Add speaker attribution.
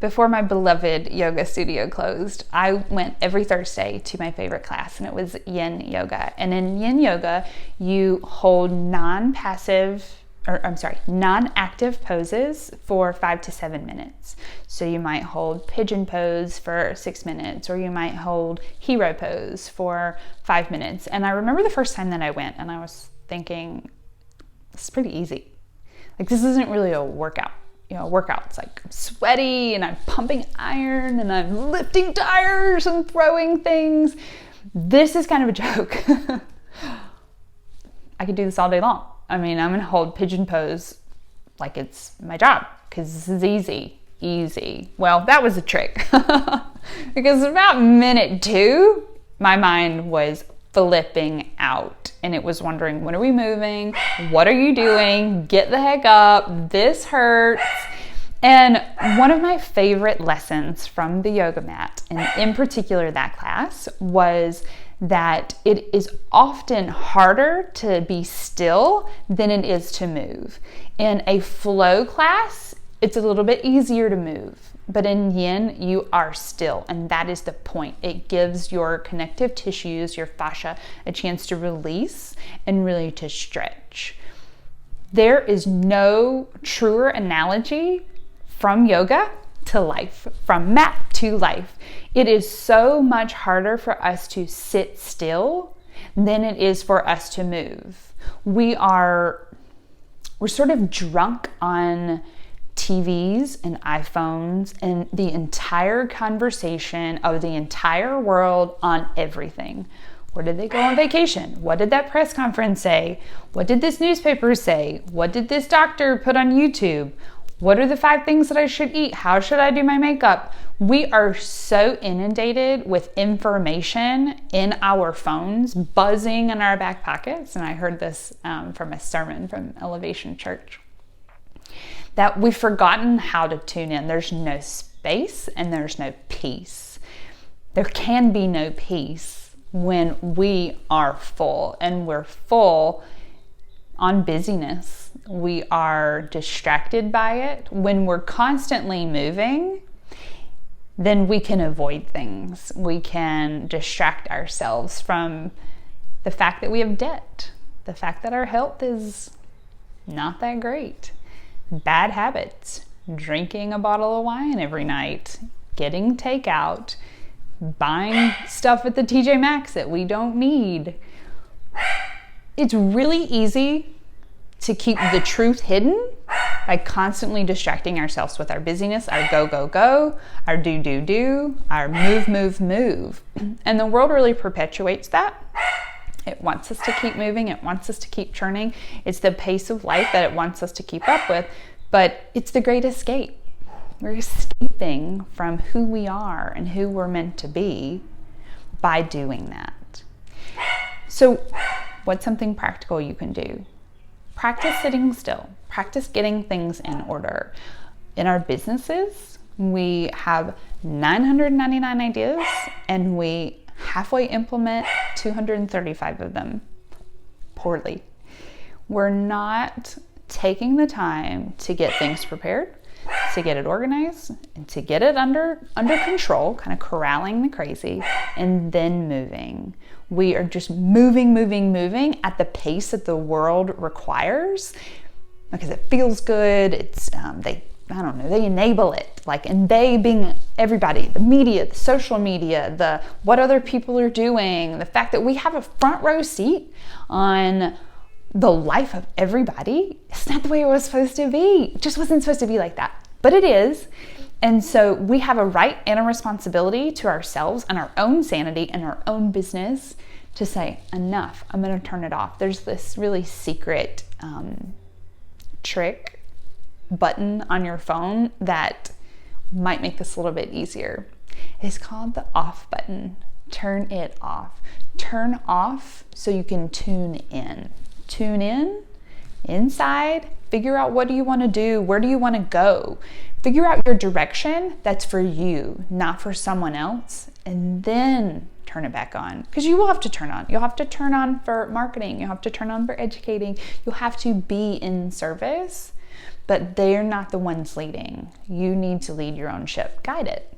Speaker 1: Before my beloved yoga studio closed, I went every Thursday to my favorite class, and it was yin yoga. And in yin yoga, you hold non-active poses for 5 to 7 minutes. So you might hold pigeon pose for 6 minutes, or you might hold hero pose for 5 minutes. And I remember the first time that I went, and I was thinking, this is pretty easy. Like, this isn't really a workout. Workouts like I'm sweaty and I'm pumping iron and I'm lifting tires and throwing things. This is kind of a joke. I could do this all day long. I mean, I'm gonna hold pigeon pose like it's my job because this is easy. Well, that was a trick because about minute 2, my mind was flipping out and it was wondering, when are we moving? What are you doing? Get the heck up. This hurts. And one of my favorite lessons from the yoga mat, and in particular that class, was that it is often harder to be still than it is to move. In a flow class, it's a little bit easier to move. But in yin, you are still, and that is the point. It gives your connective tissues, your fascia, a chance to release and really to stretch. There is no truer analogy from yoga to life, from mat to life. It is so much harder for us to sit still than it is for us to move. We're sort of drunk on TVs and iPhones and the entire conversation of the entire world on everything. Where did they go on vacation? What did that press conference say? What did this newspaper say? What did this doctor put on YouTube? What are the 5 things that I should eat? How should I do my makeup? We are so inundated with information in our phones, buzzing in our back pockets. And I heard this from a sermon from Elevation Church, that we've forgotten how to tune in. There's no space and there's no peace. There can be no peace when we are full, and we're full on busyness. We are distracted by it. When we're constantly moving, then we can avoid things. We can distract ourselves from the fact that we have debt, the fact that our health is not that great. Bad habits, drinking a bottle of wine every night, getting takeout, buying stuff at the TJ Maxx that we don't need. It's really easy to keep the truth hidden by constantly distracting ourselves with our busyness, our go, our do, our move. And the world really perpetuates that. It wants us to keep moving. It wants us to keep churning. It's the pace of life that it wants us to keep up with, but it's the great escape. We're escaping from who we are and who we're meant to be by doing that. So what's something practical you can do? Practice sitting still. Practice getting things in order. In our businesses, we have 999 ideas and we halfway implement 235 of them poorly. We're not taking the time to get things prepared, to get it organized, and to get it under control, kind of corralling the crazy, and then moving. We are just moving at the pace that the world requires because it feels good. It's they enable it, and they being everybody, the media, the social media, what other people are doing, the fact that we have a front row seat on the life of everybody. It's not the way it was supposed to be. It just wasn't supposed to be like that, but it is. And so we have a right and a responsibility to ourselves and our own sanity and our own business to say, enough, I'm going to turn it off. There's this really secret trick button on your phone that might make this a little bit easier. It's called the off button. Turn it off. Turn off so you can tune in. Tune in, inside, figure out what do you want to do, where do you want to go. Figure out your direction that's for you, not for someone else, and then turn it back on. Because you will have to turn on. You'll have to turn on for marketing. You'll have to turn on for educating. You'll have to be in service but they're not the ones leading. You need to lead your own ship, guide it.